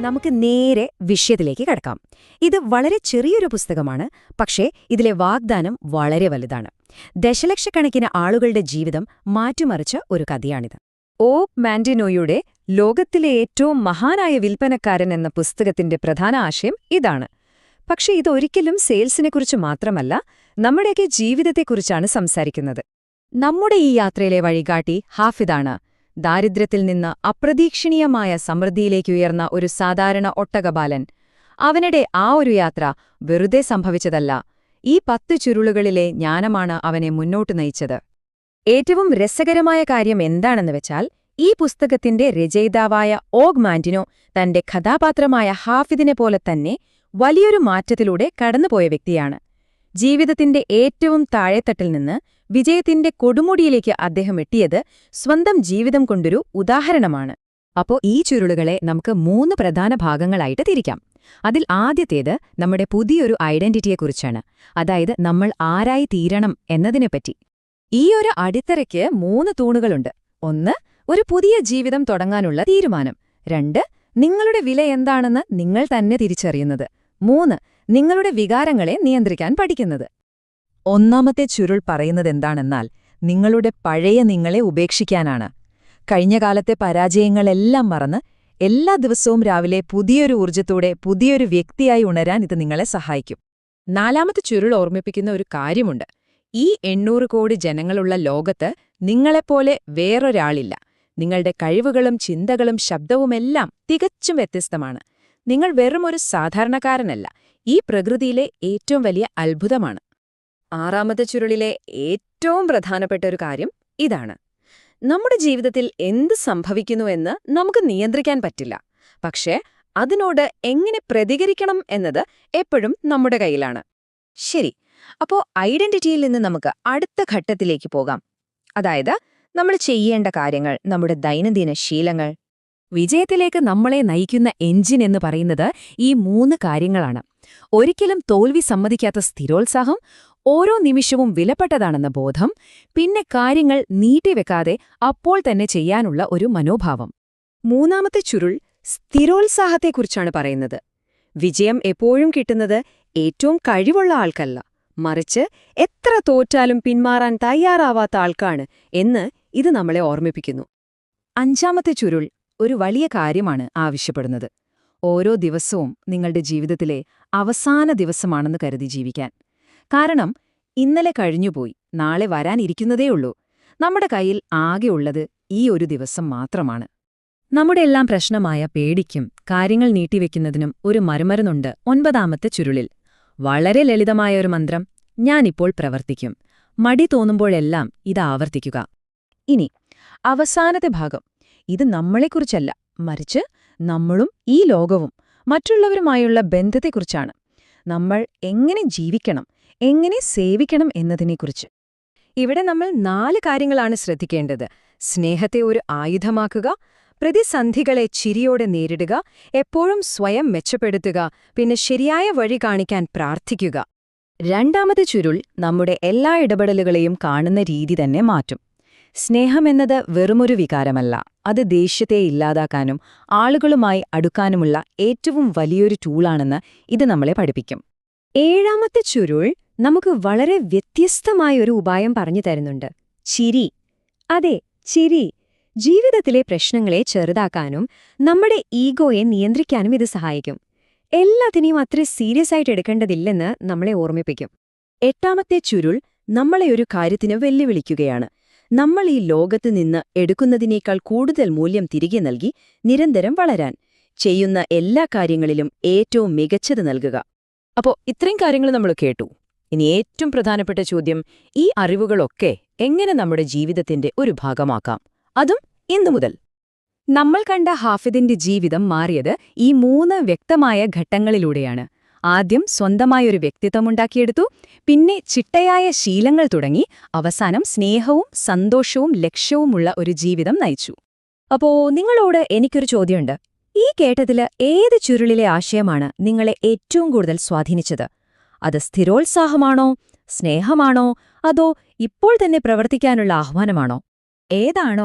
നമുക്ക് നേരെ വിഷയത്തിലേക്ക് കടക്കാം. ഇത് വളരെ ചെറിയൊരു പുസ്തകമാണ്, പക്ഷേ ഇതിലെ വാഗ്ദാനം വളരെ വലുതാണ്. ദശലക്ഷക്കണക്കിന് ആളുകളുടെ ജീവിതം മാറ്റിമറിച്ച ഒരു കഥയാണിത്. ഓഗ് മാൻഡിനോയുടെ ലോകത്തിലെ ഏറ്റവും മഹാനായ വിൽപ്പനക്കാരൻ എന്ന പുസ്തകത്തിന്റെ പ്രധാന ആശയം ഇതാണ്. പക്ഷേ ഇതൊരിക്കലും സെയിൽസിനെക്കുറിച്ച് മാത്രമല്ല, നമ്മുടെയൊക്കെ ജീവിതത്തെക്കുറിച്ചാണ് സംസാരിക്കുന്നത്. നമ്മുടെ ഈ യാത്രയിലെ വഴികാട്ടി ഹാഫിദാണ്. ദാരിദ്ര്യത്തിൽ നിന്ന് അപ്രതീക്ഷിണീയമായ സമൃദ്ധിയിലേക്കുയർന്ന ഒരു സാധാരണ ഒട്ടകബാലൻ. അവനുടെ ആ ഒരു യാത്ര വെറുതെ സംഭവിച്ചതല്ല. ഈ 10 ചുരുളുകളിലെ ജ്ഞാനമാണ് അവനെ മുന്നോട്ടു നയിച്ചത്. ഏറ്റവും രസകരമായ കാര്യം എന്താണെന്ന് വെച്ചാൽ, ഈ പുസ്തകത്തിന്റെ രചയിതാവായ ഓഗ് മാൻഡിനോ തന്റെ കഥാപാത്രമായ ഹാഫിദിനെ പോലെ തന്നെ വലിയൊരു മാറ്റത്തിലൂടെ കടന്നുപോയ വ്യക്തിയാണ്. ജീവിതത്തിന്റെ ഏറ്റവും താഴെത്തട്ടിൽ നിന്ന് വിജയത്തിന്റെ കൊടുമുടിയിലേക്ക് അദ്ദേഹം എത്തിയത് സ്വന്തം ജീവിതം കൊണ്ടൊരു ഉദാഹരണമാണ്. അപ്പോ ഈ ചുരുളുകളെ നമുക്ക് 3 പ്രധാന ഭാഗങ്ങളായിട്ട് തിരിക്കാം. അതിൽ ആദ്യത്തേത് നമ്മുടെ പുതിയൊരു ഐഡന്റിറ്റിയെക്കുറിച്ചാണ്, അതായത് നമ്മൾ ആരായി തീരണം എന്നതിനെപ്പറ്റി. ഈ ഒരു അടിത്തറയ്ക്ക് 3 തൂണുകളുണ്ട്. 1, ഒരു പുതിയ ജീവിതം തുടങ്ങാനുള്ള തീരുമാനം. 2, നിങ്ങളുടെ വില എന്താണെന്ന് നിങ്ങൾ തന്നെ തിരിച്ചറിയുന്നത്. 3, നിങ്ങളുടെ വികാരങ്ങളെ നിയന്ത്രിക്കാൻ പഠിക്കുന്നത്. ഒന്നാമത്തെ ചുരുൾ പറയുന്നതെന്താണെന്നാൽ, നിങ്ങളുടെ പഴയ നിങ്ങളെ ഉപേക്ഷിക്കാനാണ്. കഴിഞ്ഞ കാലത്തെ പരാജയങ്ങളെല്ലാം മറന്ന് എല്ലാ ദിവസവും രാവിലെ പുതിയൊരു ഊർജ്ജത്തോടെ പുതിയൊരു വ്യക്തിയായി ഉണരാൻ ഇത് നിങ്ങളെ സഹായിക്കും. 4ാമത്തെ ചുരുൾ ഓർമ്മിപ്പിക്കുന്ന ഒരു കാര്യമുണ്ട്. ഈ 800 കോടി ജനങ്ങളുള്ള ലോകത്ത് നിങ്ങളെപ്പോലെ വേറൊരാളില്ല. നിങ്ങളുടെ കഴിവുകളും ചിന്തകളും ശബ്ദവുമെല്ലാം തികച്ചും വ്യത്യസ്തമാണ്. നിങ്ങൾ വെറുമൊരു സാധാരണക്കാരനല്ല, ഈ പ്രകൃതിയിലെ ഏറ്റവും വലിയ അത്ഭുതമാണ്. 6ാമത്തെ ചുരുളിലെ ഏറ്റവും പ്രധാനപ്പെട്ട ഒരു കാര്യം ഇതാണ്. നമ്മുടെ ജീവിതത്തിൽ എന്ത് സംഭവിക്കുന്നുവെന്ന് നമുക്ക് നിയന്ത്രിക്കാൻ പറ്റില്ല. പക്ഷേ അതിനോട് എങ്ങനെ പ്രതികരിക്കണം എന്നത് എപ്പോഴും നമ്മുടെ കയ്യിലാണ്. ശരി, അപ്പോ ഐഡന്റിറ്റിയിൽ നിന്ന് നമുക്ക് അടുത്ത ഘട്ടത്തിലേക്ക് പോകാം. അതായത് നമ്മൾ ചെയ്യേണ്ട കാര്യങ്ങൾ, നമ്മുടെ ദൈനംദിന ശീലങ്ങൾ. വിജയത്തിലേക്ക് നമ്മളെ നയിക്കുന്ന എഞ്ചിൻ എന്ന് പറയുന്നത് ഈ 3 കാര്യങ്ങളാണ്. ഒരിക്കലും തോൽവി സമ്മതിക്കാത്ത സ്ഥിരോത്സാഹം, ഓരോ നിമിഷവും വിലപ്പെട്ടതാണെന്ന ബോധം, പിന്നെ കാര്യങ്ങൾ നീട്ടിവെക്കാതെ അപ്പോൾ തന്നെ ചെയ്യാനുള്ള ഒരു മനോഭാവം. 3ാമത്തെ ചുരുൾ സ്ഥിരോത്സാഹത്തെക്കുറിച്ചാണ് പറയുന്നത്. വിജയം എപ്പോഴും കിട്ടുന്നത് ഏറ്റവും കഴിവുള്ള ആൾക്കല്ല, മറിച്ച് എത്ര തോറ്റാലും പിന്മാറാൻ തയ്യാറാവാത്ത ആൾക്കാണ് എന്ന് ഇത് നമ്മളെ ഓർമ്മിപ്പിക്കുന്നു. 5ാമത്തെ ചുരുൾ ഒരു വലിയ കാര്യമാണ് ആവശ്യപ്പെടുന്നത്. ഓരോ ദിവസവും നിങ്ങളുടെ ജീവിതത്തിലെ അവസാന ദിവസമാണെന്ന് കരുതി ജീവിക്കാൻ. കാരണം ഇന്നലെ കഴിഞ്ഞുപോയി, നാളെ വരാനിരിക്കുന്നതേയുള്ളൂ. നമ്മുടെ കയ്യിൽ ആകെയുള്ളത് ഈ ഒരു ദിവസം മാത്രമാണ്. നമ്മുടെ എല്ലാം പ്രശ്നമായ പേടിക്കും കാര്യങ്ങൾ നീട്ടിവെക്കുന്നതിനും ഒരു മറുമരുന്നുണ്ട് 9ാമത്തെ ചുരുളിൽ. വളരെ ലളിതമായ ഒരു മന്ത്രം: ഞാനിപ്പോൾ പ്രവർത്തിക്കും. മടി തോന്നുമ്പോഴെല്ലാം ഇത് ആവർത്തിക്കുക. ഇനി അവസാനത്തെ ഭാഗം. ഇത് നമ്മളെക്കുറിച്ചല്ല, മറിച്ച് നമ്മളും ഈ ലോകവും മറ്റുള്ളവരുമായുള്ള ബന്ധത്തെക്കുറിച്ചാണ്. നമ്മൾ എങ്ങനെ ജീവിക്കണം, എങ്ങനെ സേവിക്കണം എന്നതിനെക്കുറിച്ച്. ഇവിടെ നമ്മൾ 4 കാര്യങ്ങളാണ് ശ്രദ്ധിക്കേണ്ടത്. സ്നേഹത്തെ ഒരു ആയുധമാക്കുക, പ്രതിസന്ധികളെ ചിരിയോടെ നേരിടുക, എപ്പോഴും സ്വയം മെച്ചപ്പെടുത്തുക, പിന്നെ ശരിയായ വഴി കാണിക്കാൻ പ്രാർത്ഥിക്കുക. 2ാമത്തെ ചുരുൾ നമ്മുടെ എല്ലാ ഇടപെടലുകളെയും കാണുന്ന രീതി തന്നെ മാറ്റും. സ്നേഹമെന്നത് വെറുമൊരു വികാരമല്ല, അത് ദേഷ്യത്തെ ഇല്ലാതാക്കാനും ആളുകളുമായി അടുക്കാനുമുള്ള ഏറ്റവും വലിയൊരു ടൂളാണെന്ന് ഇത് നമ്മളെ പഠിപ്പിക്കും. 7ാമത്തെ ചുരുൾ നമുക്ക് വളരെ വ്യത്യസ്തമായൊരു ഉപായം പറഞ്ഞു തരുന്നുണ്ട്: ചിരി. അതെ, ചിരി. ജീവിതത്തിലെ പ്രശ്നങ്ങളെ ചെറുതാക്കാനും നമ്മുടെ ഈഗോയെ നിയന്ത്രിക്കാനും ഇത് സഹായിക്കും. എല്ലാത്തിനെയും അത്ര സീരിയസ് ആയിട്ട് എടുക്കേണ്ടതില്ലെന്ന് നമ്മളെ ഓർമ്മിപ്പിക്കും. 8ാമത്തെ ചുരുൾ നമ്മളെ ഒരു കാര്യത്തിന് വെല്ലുവിളിക്കുകയാണ്. നമ്മൾ ഈ ലോകത്ത് നിന്ന് എടുക്കുന്നതിനേക്കാൾ കൂടുതൽ മൂല്യം തിരികെ നൽകി നിരന്തരം വളരാൻ, ചെയ്യുന്ന എല്ലാ കാര്യങ്ങളിലും ഏറ്റവും മികച്ചത് നൽകുക. അപ്പോ ഇത്രയും കാര്യങ്ങൾ നമ്മൾ കേട്ടു. ഇനി ഏറ്റവും പ്രധാനപ്പെട്ട ചോദ്യം: ഈ അറിവുകളൊക്കെ എങ്ങനെ നമ്മുടെ ജീവിതത്തിന്റെ ഒരു ഭാഗമാക്കാം, അതും ഇന്നു മുതൽ? നമ്മൾ കണ്ട ഹാഫിദിന്റെ ജീവിതം മാറിയത് ഈ 3 വ്യക്തമായ ഘട്ടങ്ങളിലൂടെയാണ്. ആദ്യം സ്വന്തമായൊരു വ്യക്തിത്വമുണ്ടാക്കിയെടുത്തു, പിന്നെ ചിട്ടയായ ശീലങ്ങൾ തുടങ്ങി, അവസാനം സ്നേഹവും സന്തോഷവും ലക്ഷ്യവുമുള്ള ഒരു ജീവിതം നയിച്ചു. അപ്പോ നിങ്ങളോട് എനിക്കൊരു ചോദ്യമുണ്ട്. ഈ കേട്ടതില് ഏത് ചുരുളിലെ ആശയമാണ് നിങ്ങളെ ഏറ്റവും കൂടുതൽ സ്വാധീനിച്ചത്? അത് സ്ഥിരോത്സാഹമാണോ, സ്നേഹമാണോ, അതോ ഇപ്പോൾ തന്നെ പ്രവർത്തിക്കാനുള്ള ആഹ്വാനമാണോ? ഏതാണോ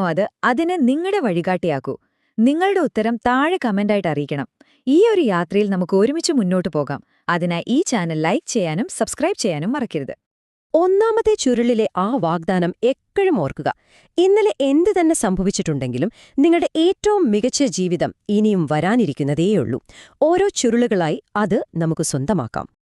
അതിന് നിങ്ങളുടെ വഴികാട്ടിയാക്കൂ. നിങ്ങളുടെ ഉത്തരം താഴെ കമന്റായിട്ട് അറിയിക്കണം. ഈ ഒരു യാത്രയിൽ നമുക്ക് ഒരുമിച്ച് മുന്നോട്ട് പോകാം. അതിനായി ഈ ചാനൽ ലൈക്ക് ചെയ്യാനും സബ്സ്ക്രൈബ് ചെയ്യാനും മറക്കരുത്. ഒന്നാമത്തെ ചുരുളിലെ ആ വാഗ്ദാനം എപ്പോഴും ഓർക്കുക. ഇന്നലെ എന്ത് തന്നെ സംഭവിച്ചിട്ടുണ്ടെങ്കിലും നിങ്ങളുടെ ഏറ്റവും മികച്ച ജീവിതം ഇനിയും വരാനിരിക്കുന്നതേയുള്ളൂ. ഓരോ ചുരുളുകളായി അത് നമുക്ക് സ്വന്തമാക്കാം.